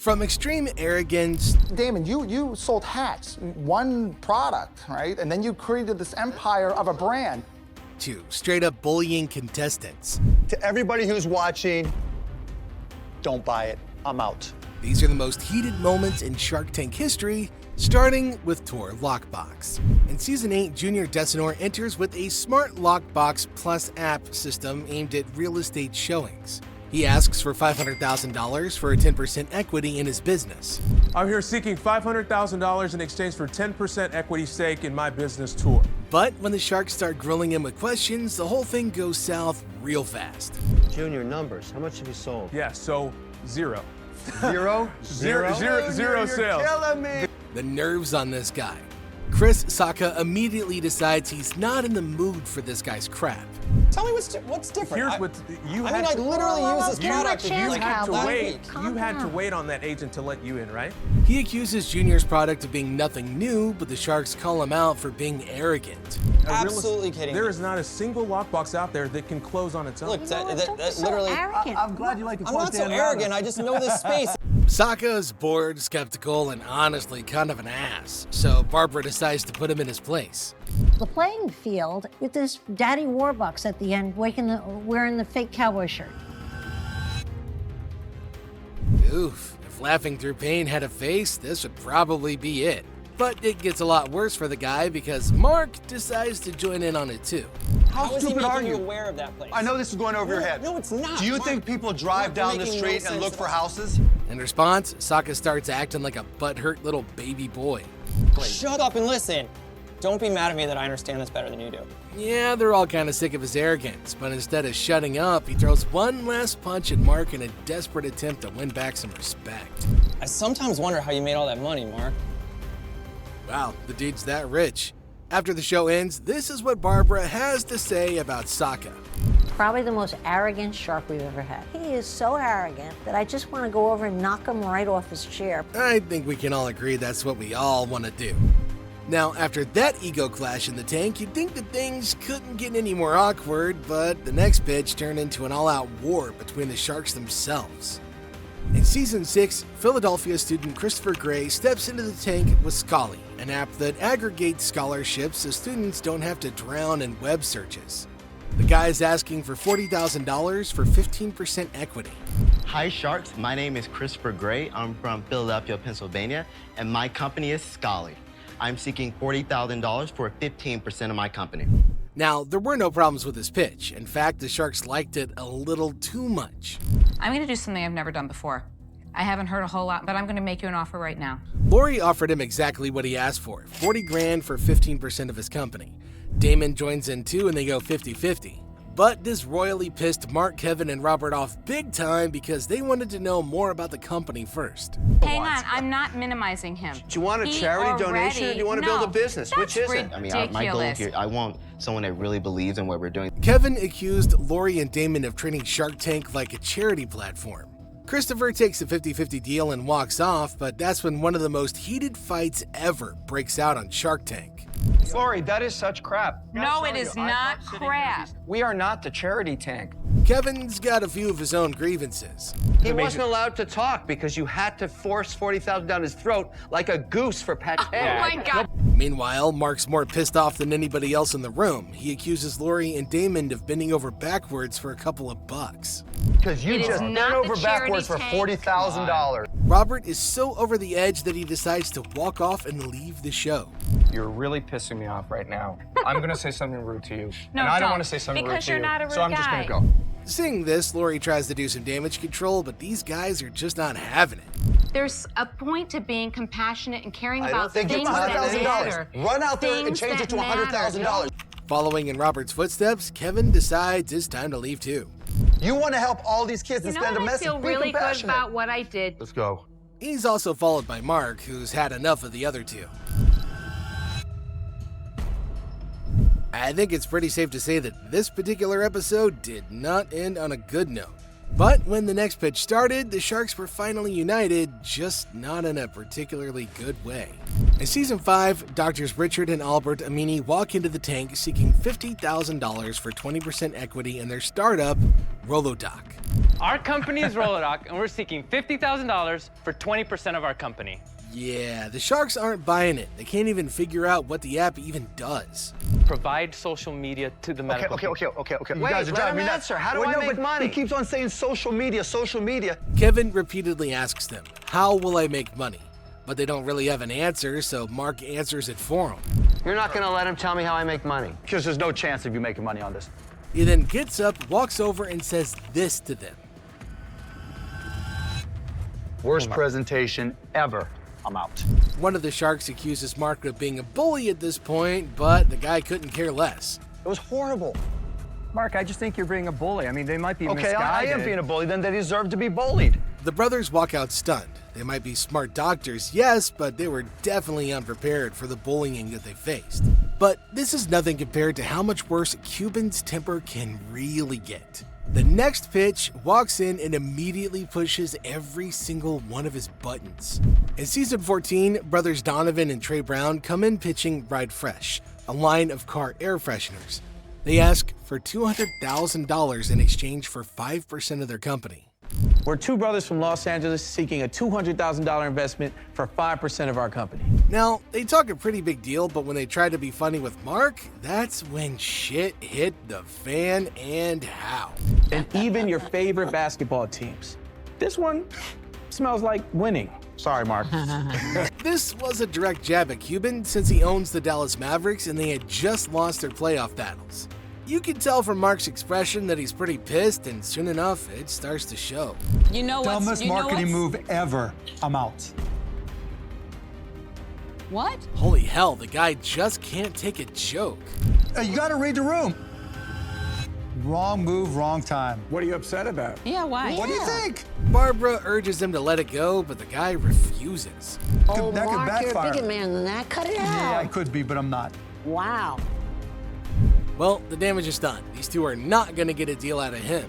From extreme arrogance Damon, you sold hats, one product, right? And then you created this empire of a brand. to straight up bullying contestants. To everybody who's watching, don't buy it. I'm out. These are the most heated moments in Shark Tank history, starting with Tor Lockbox. In Season 8, Junior Desinor enters with a smart Lockbox Plus app system aimed at real estate showings. He asks for $500,000 for a 10% equity in his business. I'm here seeking $500,000 in exchange for 10% equity stake in my business tour. But when the sharks start grilling him with questions, the whole thing goes south real fast. Junior, numbers. How much have you sold? Yeah, so zero. Zero? Zero sales. You're killing me. The nerves on this guy. Chris Sacca immediately decides he's not in the mood for this guy's crap. Tell me what's different. Here's what you I had mean, I to, literally use this you, product. you like had to last wait. week. You had to wait on that agent to let you in, right? He accuses Junior's product of being nothing new, but the sharks call him out for being arrogant. Absolutely kidding There me. is not a single lockbox out there that can close on its own. Look, Don't that be so literally. arrogant. I'm glad you like to I'm quote not so Dan arrogant. Rather. I just know this space. Sacca's bored, skeptical, and honestly kind of an ass, so Barbara decides to put him in his place. The playing field with this Daddy Warbucks at the end, wearing the fake cowboy shirt. Oof, if Laughing Through Pain had a face, this would probably be it. But it gets a lot worse for the guy because Mark decides to join in on it too. How is he stupid are making you you? aware of that place? I know this is going over your head. No, it's not. Do you Mark. think people drive Mark, down you're the making no street and sense look at for all. houses? In response, Sokka starts acting like a butthurt little baby boy. Shut up and listen. Don't be mad at me that I understand this better than you do. Yeah, they're all kind of sick of his arrogance, but instead of shutting up, he throws one last punch at Mark in a desperate attempt to win back some respect. I sometimes wonder how you made all that money, Mark. Wow, the dude's that rich. After the show ends, this is what Barbara has to say about Sokka. Probably the most arrogant shark we've ever had. He is so arrogant that I just want to go over and knock him right off his chair. I think we can all agree that's what we all want to do. Now, after that ego clash in the tank, you'd think that things couldn't get any more awkward, but the next pitch turned into an all-out war between the sharks themselves. In Season 6, Philadelphia student Christopher Gray steps into the tank with Scholly, an app that aggregates scholarships so students don't have to drown in web searches. The guy is asking for $40,000 for 15% equity. Hi Sharks, my name is Christopher Gray. I'm from Philadelphia, Pennsylvania, and my company is Scholly. I'm seeking $40,000 for 15% of my company. Now, there were no problems with his pitch. In fact, the sharks liked it a little too much. I'm going to do something I've never done before. I haven't heard a whole lot, but I'm going to make you an offer right now. Lori offered him exactly what he asked for, $40,000 for 15% of his company. Damon joins in too and they go 50-50. But this royally pissed Mark, Kevin, and Robert off big time because they wanted to know more about the company first. Hang on, I'm not minimizing him. Do you want a He charity donation or do you want to build a No, business? Which that's is it? I mean, my goal ridiculous. here, I want someone that really believes in what we're doing. Kevin accused Lori and Damon of treating Shark Tank like a charity platform. Christopher takes a 50-50 deal and walks off, but that's when one of the most heated fights ever breaks out on Shark Tank. Lori, that is such crap. No, it is not crap. We are not the charity tank. Kevin's got a few of his own grievances. He wasn't allowed to talk because you had to force $40,000 down his throat like a goose for pate. Oh my God. Meanwhile, Mark's more pissed off than anybody else in the room. He accuses Lori and Damon of bending over backwards for a couple of bucks. Because you It is just not bent the over charity backwards for tank. $40,000. Robert is so over the edge that he decides to walk off and leave the show. You're really pissing me off right now. I'm going to say something rude to you. No, and I don't don't, want to say something rude because to you're you. not a rude so I'm just guy. going to go. Seeing this, Lori tries to do some damage control, but these guys are just not having it. There's a point to being compassionate and caring I about don't think things it's that $100,000. matter. Run out there and Things change it to that $100,000. matter. Following in Robert's footsteps, Kevin decides it's time to leave too. You want to help all these kids You and know send a what? I message. feel Be really good compassionate. about what I did. Let's go. He's also followed by Mark, who's had enough of the other two. I think it's pretty safe to say that this particular episode did not end on a good note. But when the next pitch started, the Sharks were finally united, just not in a particularly good way. In Season 5, Doctors Richard and Albert Amini walk into the tank seeking $50,000 for 20% equity in their startup, Rolodoc. Our company is Rolodoc, and we're seeking $50,000 for 20% of our company. Yeah, the sharks aren't buying it. They can't even figure out what the app even does. Provide social media to the medical Okay. You Wait, guys are let driving me him nuts. answer. How do Wait, I no, make but money? He keeps on saying social media, social media. Kevin repeatedly asks them, how will I make money? But they don't really have an answer, so Mark answers it for him. You're not gonna let him tell me how I make money. Because there's no chance of you making money on this. He then gets up, walks over, and says this to them. Worst presentation ever. I'm out. One of the sharks accuses Mark of being a bully at this point, but the guy couldn't care less. It was horrible. Mark, I just think you're being a bully. I mean, they might be Okay, misguided. I am being a bully, then they deserve to be bullied. The brothers walk out stunned. They might be smart doctors, yes, but they were definitely unprepared for the bullying that they faced. But this is nothing compared to how much worse Cuban's temper can really get. The next pitch walks in and immediately pushes every single one of his buttons. In season 14, brothers Donovan and Trey Brown come in pitching Ride Fresh, a line of car air fresheners. They ask for $200,000 in exchange for 5% of their company. We're two brothers from Los Angeles seeking a $200,000 investment for 5% of our company. Now, they talk a pretty big deal, but when they try to be funny with Mark, that's when shit hit the fan, and how. And even your favorite basketball teams. This one smells like winning. Sorry, Mark. This was a direct jab at Cuban since he owns the Dallas Mavericks and they had just lost their playoff battles. You can tell from Mark's expression that he's pretty pissed, and soon enough, it starts to show. You know what's... Dumbest marketing move ever. I'm out. What? Holy hell, the guy just can't take a joke. You gotta read the room. Wrong move, wrong time. What are you upset about? Yeah, why? What do you think? Barbara urges him to let it go, but the guy refuses. Oh, that could Mark, you're a backfire. bigger man than that. Cut it Yeah, I out. could be, but I'm not. Wow. Well, the damage is done. These two are not going to get a deal out of him.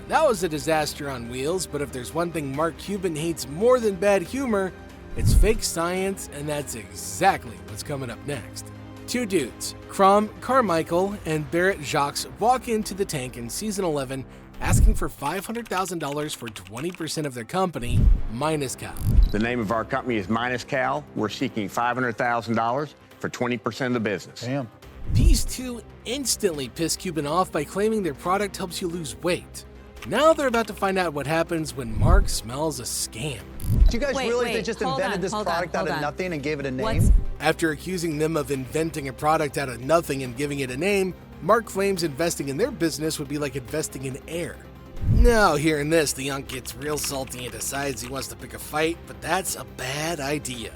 That was a disaster on wheels, but if there's one thing Mark Cuban hates more than bad humor, it's fake science, and that's exactly what's coming up next. Two dudes, Crum Carmichael and Barrett Jacques, walk into the tank in season 11 asking for $500,000 for 20% of their company, Minus Cal. The name of our company is Minus Cal. We're seeking $500,000 for 20% of the business. Damn. These two instantly piss Cuban off by claiming their product helps you lose weight. Now they're about to find out what happens when Mark smells a scam. Do you guys realize they just invented this product out of nothing and gave it a name? After accusing them of inventing a product out of nothing and giving it a name, Mark claims investing in their business would be like investing in air. Now, hearing this, the unk gets real salty and decides he wants to pick a fight, but that's a bad idea.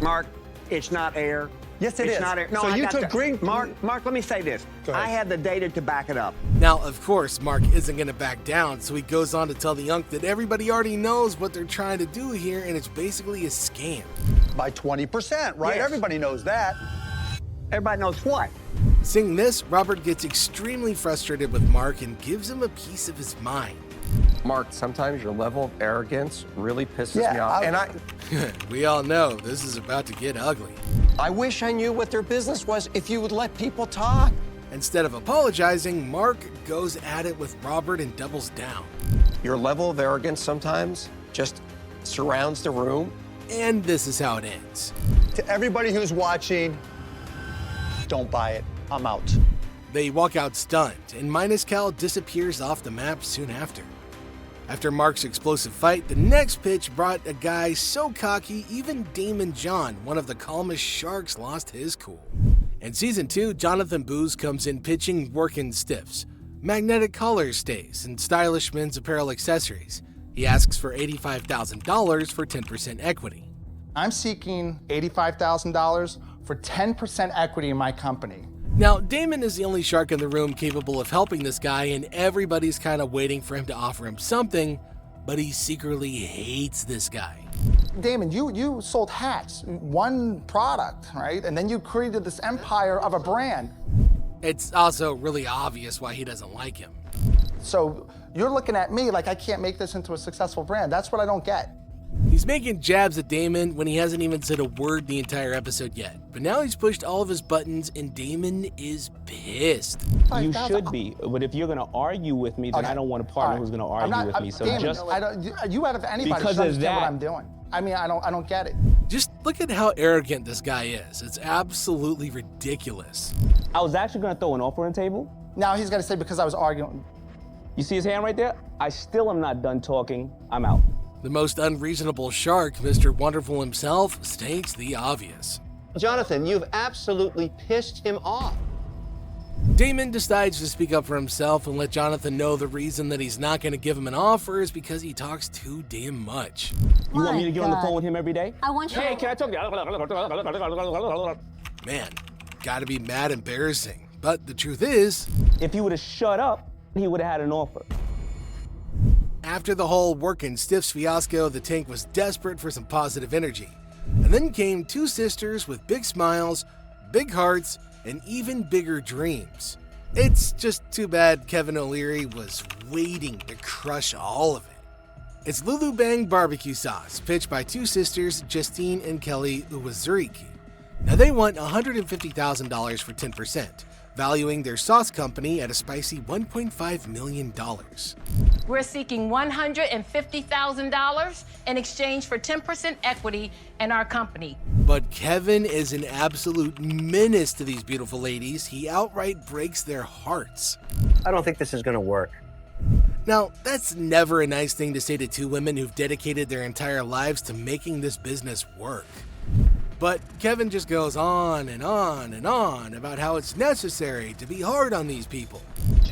Mark, it's not air. Yes, it It's is. not air. No, So I you got took the- green- Mark, let me say this. Go ahead. I have the data to back it up. Now, of course, Mark isn't going to back down, so he goes on to tell the unk that everybody already knows what they're trying to do here, and it's basically a scam. By 20%, right? Yes. Everybody knows that. Everybody knows what? Seeing this, Robert gets extremely frustrated with Mark and gives him a piece of his mind. Mark, sometimes your level of arrogance really pisses Yeah, me off. I- And We all know this is about to get ugly. I wish I knew what their business was if you would let people talk. Instead of apologizing, Mark goes at it with Robert and doubles down. Your level of arrogance sometimes just surrounds the room. And this is how it ends. To everybody who's watching, don't buy it. I'm out. They walk out stunned, and Minus Cal disappears off the map soon after. After Mark's explosive fight, the next pitch brought a guy so cocky, even Damon John, one of the calmest sharks, lost his cool. In season 2, Jonathan Booz comes in pitching Workin' Stiffs, magnetic collar stays, and stylish men's apparel accessories. He asks for $85,000 for 10% equity. I'm seeking $85,000 for 10% equity in my company. Now, Damon is the only shark in the room capable of helping this guy, and everybody's kind of waiting for him to offer him something, but he secretly hates this guy. Damon, you sold hats, one product, right? And then you created this empire of a brand. It's also really obvious why he doesn't like him. So you're looking at me like I can't make this into a successful brand. That's what I don't get. He's making jabs at Damon when he hasn't even said a word the entire episode yet. But now he's pushed all of his buttons and Damon is pissed. You should be, but if you're gonna argue with me, then I don't want a partner who's gonna argue with me. So Damon, just you out of anybody because should of understand what that. I'm doing. I mean, I don't get it. Just look at how arrogant this guy is. It's absolutely ridiculous. I was actually gonna throw an offer on the table. Now he's gonna say because I was arguing. You see his hand right there? I still am not done talking. I'm out. The most unreasonable shark, Mr. Wonderful himself, states the obvious. Jonathan, you've absolutely pissed him off. Damon decides to speak up for himself and let Jonathan know the reason that he's not going to give him an offer is because he talks too damn much. You want me to get on the phone with him every day? I want you Hey, to... can I talk to you? Man, gotta be mad embarrassing. But the truth is, if he would have shut up, he would have had an offer. after the whole working stiffs fiasco, the tank was desperate for some positive energy. And then came two sisters with big smiles, big hearts, and even bigger dreams. It's just too bad Kevin O'Leary was waiting to crush all of it. It's Lulu Bang barbecue sauce, pitched by two sisters, Justine and Kelly Uwazuriki. Now they want $150,000 for 10%, valuing their sauce company at a spicy $1.5 million. We're seeking $150,000 in exchange for 10% equity in our company. But Kevin is an absolute menace to these beautiful ladies. He outright breaks their hearts. I don't think this is gonna work. Now, that's never a nice thing to say to two women who've dedicated their entire lives to making this business work. But Kevin just goes on and on and on about how it's necessary to be hard on these people.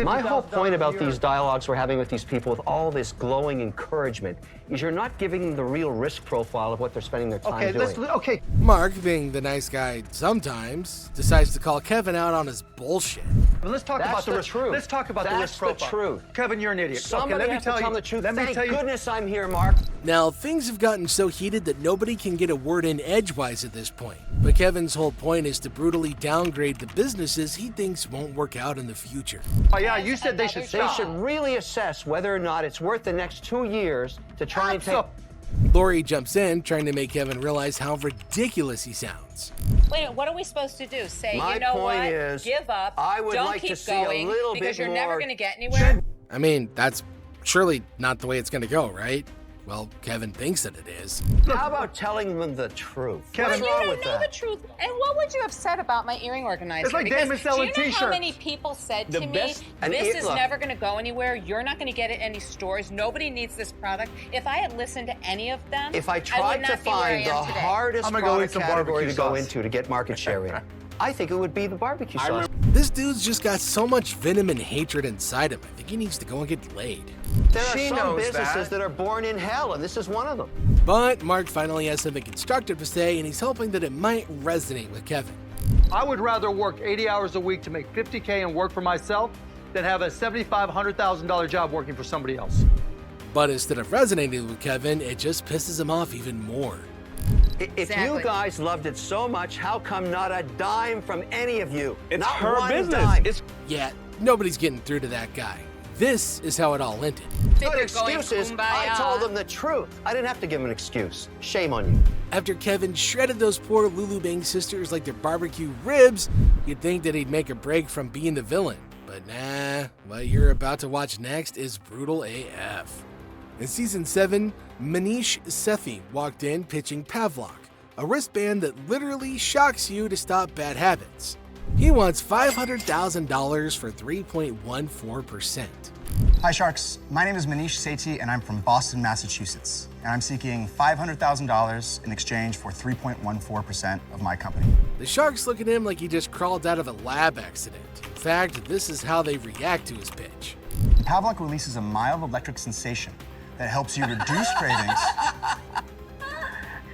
My whole point about these dialogues we're having with these people with all this glowing encouragement is you're not giving them the real risk profile of what they're spending their time doing. Mark, being the nice guy sometimes, decides to call Kevin out on his bullshit. Let's talk about the risk. Let's talk about the risk profile. That's the truth. Kevin, you're an idiot. Somebody let me has to tell tell you the truth. Let me Thank tell you. goodness I'm here, Mark. Now, things have gotten so heated that nobody can get a word in edgewise at this point. But Kevin's whole point is to brutally downgrade the businesses he thinks won't work out in the future. Oh yeah, you said they should stop. They should really assess whether or not it's worth the next 2 years to try and take. Lori jumps in, trying to make Kevin realize how ridiculous he sounds. Wait, what are we supposed to do? Say, My you know point what? is, Give up. I would Don't like keep to see a going little because bit you're never more- going to get anywhere. I mean, that's surely not the way it's going to go, right? Well, Kevin thinks that it is. How about telling them the truth? Well, What's you wrong don't with know that? the truth. And what would you have said about my earring organizer? It's like Because Damon selling do you know how t-shirts. many people said The to me, best- and this it- is look. never going to go anywhere. You're not going to get it in any stores. Nobody needs this product. If I had listened to any of them, If I would tried not to be where I find the am today. hardest I'm gonna go eat product some category barbecue to go sauce. into to get market share in, I think it would be the barbecue sauce. This dude's just got so much venom and hatred inside him. I think he needs to go and get laid. There are She some knows businesses that. that are born in hell, and this is one of them. But Mark finally has something constructive to say, and he's hoping that it might resonate with Kevin. I would rather work 80 hours a week to make $50K and work for myself than have a $75,000, $100,000 job working for somebody else. But instead of resonating with Kevin, it just pisses him off even more. If you guys loved it so much, how come not a dime from any of you? It's not her one business. Dime. Yeah, nobody's getting through to that guy. This is how it all ended. Good you're going excuses. I kumbaya. told them the truth. I didn't have to give them an excuse. Shame on you. After Kevin shredded those poor Lulu Bang sisters like their barbecue ribs, you'd think that he'd make a break from being the villain. But nah, what you're about to watch next is brutal AF. In season 7, Manish Sethi walked in pitching Pavlok, a wristband that literally shocks you to stop bad habits. He wants $500,000 for 3.14%. Hi Sharks, my name is Manish Sethi and I'm from Boston, Massachusetts. And I'm seeking $500,000 in exchange for 3.14% of my company. The sharks look at him like he just crawled out of a lab accident. In fact, this is how they react to his pitch. Pavlok releases a mild electric sensation that helps you reduce cravings.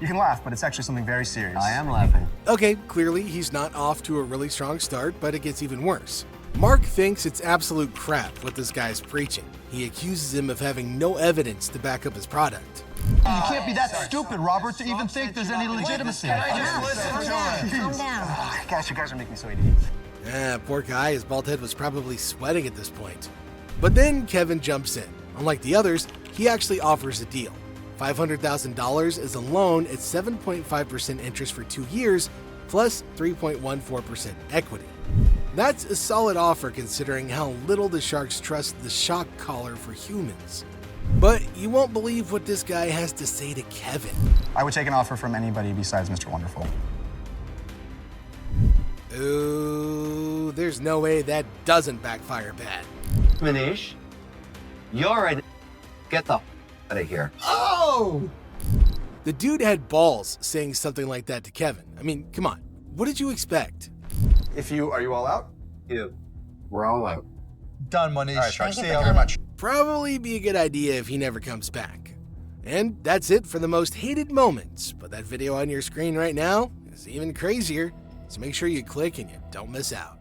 You can laugh, but it's actually something very serious. I am laughing. Okay, clearly he's not off to a really strong start, but it gets even worse. Mark thinks it's absolute crap what this guy's preaching. He accuses him of having no evidence to back up his product. You can't be that stupid, Robert, to even think there's any legitimacy. Calm down. Gosh, you guys are making me so idiots. Poor guy, his bald head was probably sweating at this point. But then Kevin jumps in. Unlike the others, he actually offers a deal. $500,000 is a loan at 7.5% interest for 2 years, plus 3.14% equity. That's a solid offer considering how little the sharks trust the shock collar for humans. But you won't believe what this guy has to say to Kevin. I would take an offer from anybody besides Mr. Wonderful. Ooh, there's no way that doesn't backfire bad. Manish, you're a... Get the out of here. Oh! The dude had balls saying something like that to Kevin. I mean, come on. What did you expect? Are you all out? We're all out. Done, Manish. All right, Shark. See See you you very much. Probably be a good idea if he never comes back. And that's it for the most hated moments. But that video on your screen right now is even crazier. So make sure you click and you don't miss out.